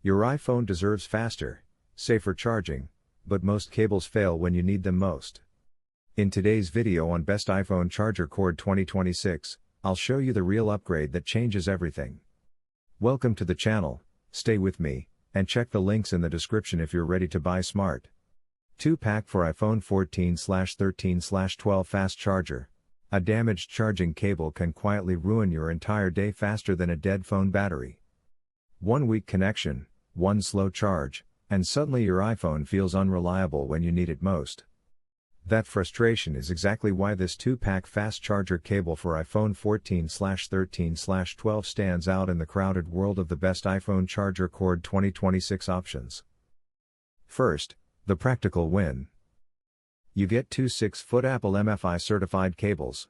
Your iPhone deserves faster, safer charging, but most cables fail when you need them most. In today's video on Best iPhone Charger Cord 2026, I'll show you the real upgrade that changes everything. Welcome to the channel, stay with me, and check the links in the description if you're ready to buy smart. 2-pack for iPhone 14/13/12 fast charger. A damaged charging cable can quietly ruin your entire day faster than a dead phone battery. 1 weak connection, 1 slow charge, and suddenly your iPhone feels unreliable when you need it most. That frustration is exactly why this 2-pack fast charger cable for iPhone 14/13/12 stands out in the crowded world of the Best iPhone Charger Cord 2026 options. First, the practical win. You get 2 6-foot Apple MFI certified cables.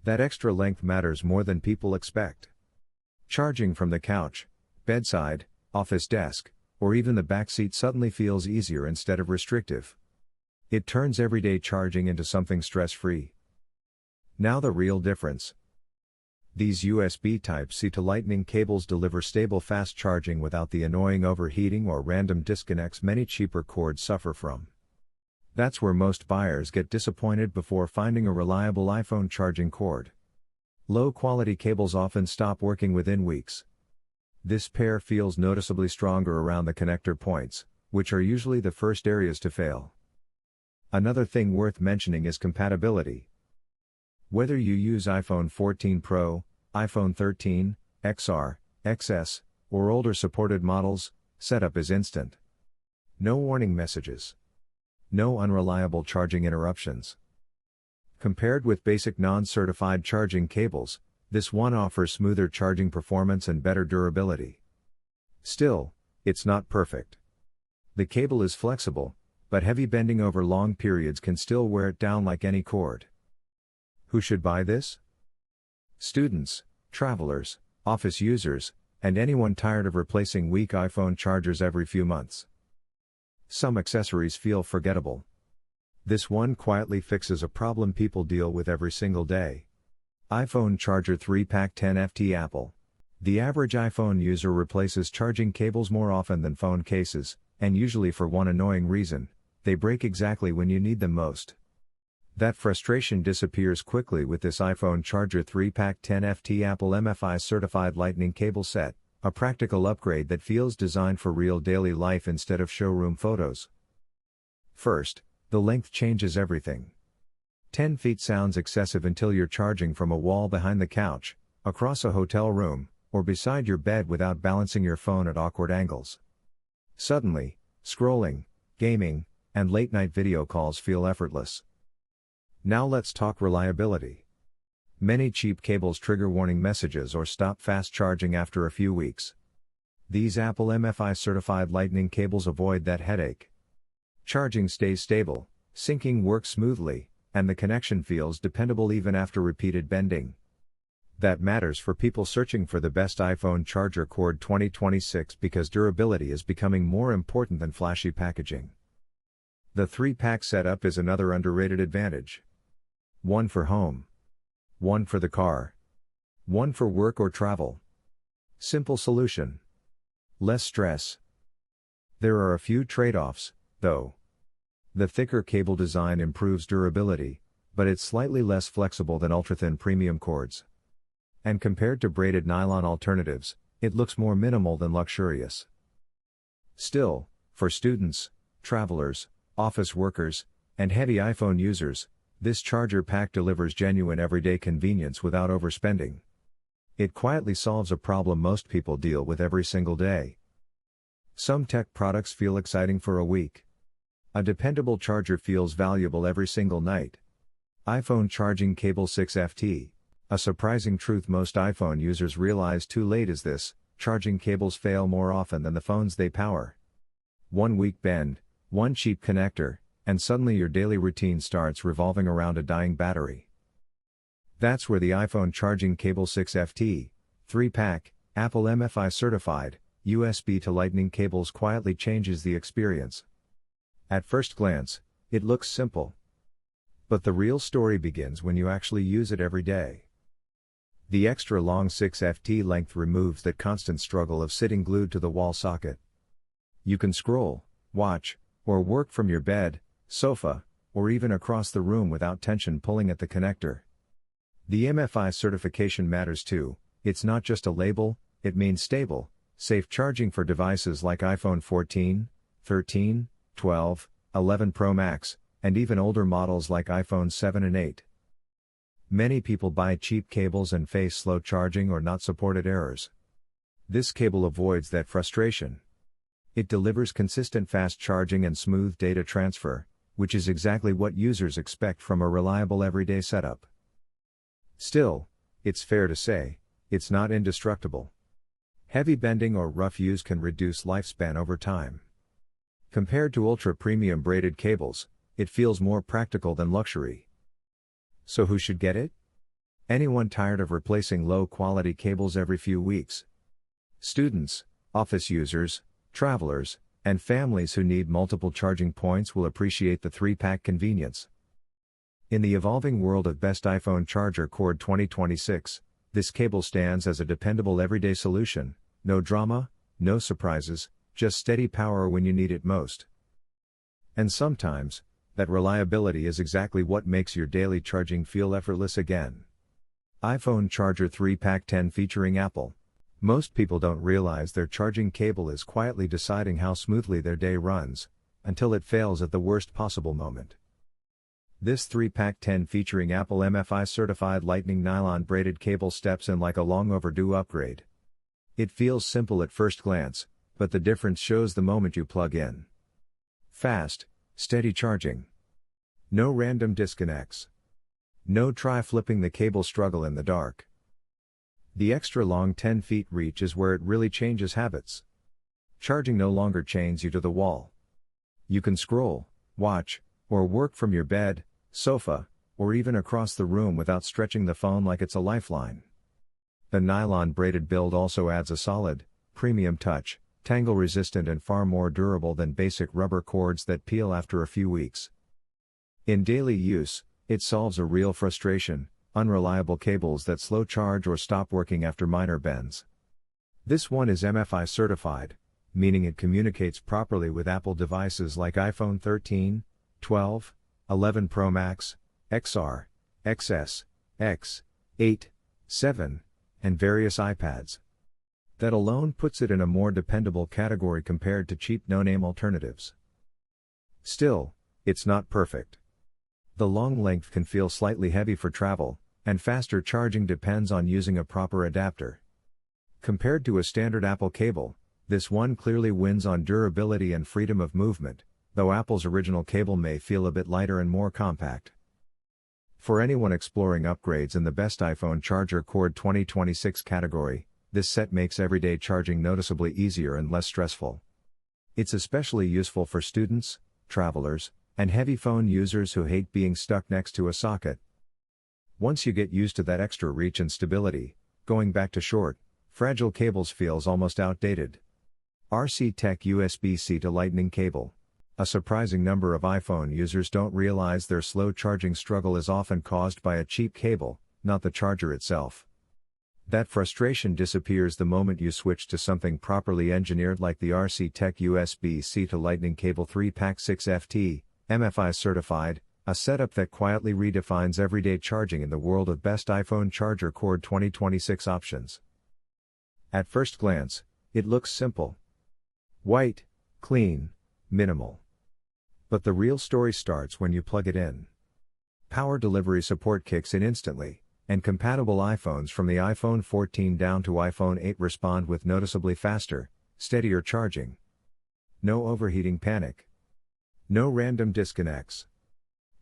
That extra length matters more than people expect. Charging from the couch, bedside, office desk, or even the back seat suddenly feels easier instead of restrictive. It turns everyday charging into something stress-free. Now the real difference. These USB Type-C to Lightning cables deliver stable fast charging without the annoying overheating or random disconnects many cheaper cords suffer from. That's where most buyers get disappointed before finding a reliable iPhone charging cord. Low-quality cables often stop working within weeks. This pair feels noticeably stronger around the connector points, which are usually the first areas to fail. Another thing worth mentioning is compatibility. Whether you use iPhone 14 Pro, iPhone 13, XR, XS, or older supported models, setup is instant. No warning messages. No unreliable charging interruptions. Compared with basic non-certified charging cables, this one offers smoother charging performance and better durability. Still, it's not perfect. The cable is flexible, but heavy bending over long periods can still wear it down like any cord. Who should buy this? Students, travelers, office users, and anyone tired of replacing weak iPhone chargers every few months. Some accessories feel forgettable. This one quietly fixes a problem people deal with every single day. iPhone Charger 3-pack 10FT Apple. The average iPhone user replaces charging cables more often than phone cases, and usually for one annoying reason: they break exactly when you need them most. That frustration disappears quickly with this iPhone Charger 3-pack 10FT Apple MFI certified Lightning cable set, a practical upgrade that feels designed for real daily life instead of showroom photos. First, the length changes everything. 10 feet sounds excessive until you're charging from a wall behind the couch, across a hotel room, or beside your bed without balancing your phone at awkward angles. Suddenly, scrolling, gaming, and late-night video calls feel effortless. Now let's talk reliability. Many cheap cables trigger warning messages or stop fast charging after a few weeks. These Apple MFI certified Lightning cables avoid that headache. Charging stays stable, syncing works smoothly, and the connection feels dependable even after repeated bending. That matters for people searching for the best iPhone charger cord 2026 because durability is becoming more important than flashy packaging. The 3-pack setup is another underrated advantage. One for home. One for the car. One for work or travel. Simple solution. Less stress. There are a few trade-offs, though. The thicker cable design improves durability, but it's slightly less flexible than ultra-thin premium cords. And compared to braided nylon alternatives, it looks more minimal than luxurious. Still, for students, travelers, office workers, and heavy iPhone users, this charger pack delivers genuine everyday convenience without overspending. It quietly solves a problem most people deal with every single day. Some tech products feel exciting for a week. A dependable charger feels valuable every single night. iPhone Charging Cable 6FT. A surprising truth most iPhone users realize too late is this: charging cables fail more often than the phones they power. 1 weak bend, 1 cheap connector, and suddenly your daily routine starts revolving around a dying battery. That's where the iPhone Charging Cable 6FT, 3-pack, Apple MFI certified, USB to Lightning cables quietly changes the experience. At first glance, it looks simple. But the real story begins when you actually use it every day. The extra long 6FT length removes that constant struggle of sitting glued to the wall socket. You can scroll, watch, or work from your bed, sofa, or even across the room without tension pulling at the connector. The MFI certification matters too. It's not just a label, it means stable, safe charging for devices like iPhone 14, 13, 12, 11 Pro Max, and even older models like iPhone 7 and 8. Many people buy cheap cables and face slow charging or not supported errors. This cable avoids that frustration. It delivers consistent fast charging and smooth data transfer, which is exactly what users expect from a reliable everyday setup. Still, it's fair to say, it's not indestructible. Heavy bending or rough use can reduce lifespan over time. Compared to ultra-premium braided cables, it feels more practical than luxury. So who should get it? Anyone tired of replacing low-quality cables every few weeks. Students, office users, travelers, and families who need multiple charging points will appreciate the 3-pack convenience. In the evolving world of best iPhone charger cord 2026, this cable stands as a dependable everyday solution. No drama, no surprises, just steady power when you need it most. And sometimes, that reliability is exactly what makes your daily charging feel effortless again. iPhone Charger 3-Pack 10 featuring Apple. Most people don't realize their charging cable is quietly deciding how smoothly their day runs, until it fails at the worst possible moment. This 3-Pack 10 featuring Apple MFI certified Lightning nylon braided cable steps in like a long overdue upgrade. It feels simple at first glance, but the difference shows the moment you plug in. Fast, steady charging. No random disconnects. No try flipping the cable struggle in the dark. The extra long 10 feet reach is where it really changes habits. Charging no longer chains you to the wall. You can scroll, watch, or work from your bed, sofa, or even across the room without stretching the phone like it's a lifeline. The nylon braided build also adds a solid, premium touch, tangle resistant and far more durable than basic rubber cords that peel after a few weeks. In daily use, it solves a real frustration: unreliable cables that slow charge or stop working after minor bends. This one is MFI certified, meaning it communicates properly with Apple devices like iPhone 13, 12, 11 Pro Max, XR, XS, X, 8, 7, and various iPads. That alone puts it in a more dependable category compared to cheap no-name alternatives. Still, it's not perfect. The long length can feel slightly heavy for travel, and faster charging depends on using a proper adapter. Compared to a standard Apple cable, this one clearly wins on durability and freedom of movement, though Apple's original cable may feel a bit lighter and more compact. For anyone exploring upgrades in the best iPhone charger cord 2026 category, this set makes everyday charging noticeably easier and less stressful. It's especially useful for students, travelers, and heavy phone users who hate being stuck next to a socket. Once you get used to that extra reach and stability, going back to short, fragile cables feels almost outdated. RCTech USB C to Lightning cable. A surprising number of iPhone users don't realize their slow charging struggle is often caused by a cheap cable, not the charger itself. That frustration disappears the moment you switch to something properly engineered like the RCTech USB C to Lightning cable 3-Pack 6FT, MFI certified, a setup that quietly redefines everyday charging in the world of best iPhone charger cord 2026 options. At first glance, it looks simple. White, clean, minimal. But the real story starts when you plug it in. Power delivery support kicks in instantly, and compatible iPhones from the iPhone 14 down to iPhone 8 respond with noticeably faster, steadier charging. No overheating panic. No random disconnects.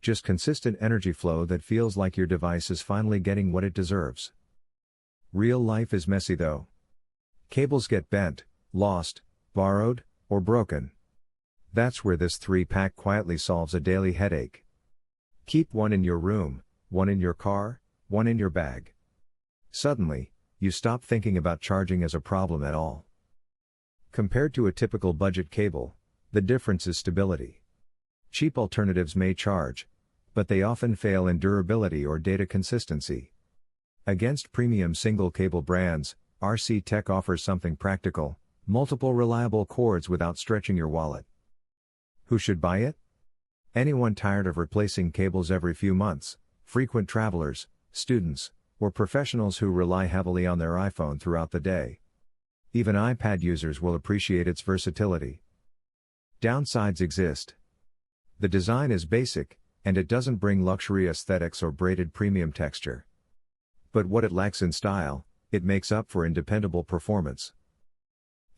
Just consistent energy flow that feels like your device is finally getting what it deserves. Real life is messy though. Cables get bent, lost, borrowed, or broken. That's where this 3-pack quietly solves a daily headache. Keep one in your room, one in your car, one in your bag. Suddenly, you stop thinking about charging as a problem at all. Compared to a typical budget cable, the difference is stability. Cheap alternatives may charge, but they often fail in durability or data consistency. Against premium single cable brands, RCTech offers something practical: Multiple reliable cords without stretching your wallet. Who should buy it? Anyone tired of replacing cables every few months, frequent travelers, students, or professionals who rely heavily on their iPhone throughout the day. Even iPad users will appreciate its versatility. Downsides exist. The design is basic, and it doesn't bring luxury aesthetics or braided premium texture. But what it lacks in style, it makes up for in dependable performance.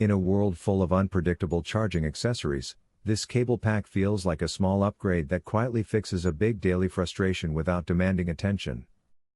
In a world full of unpredictable charging accessories, this cable pack feels like a small upgrade that quietly fixes a big daily frustration without demanding attention.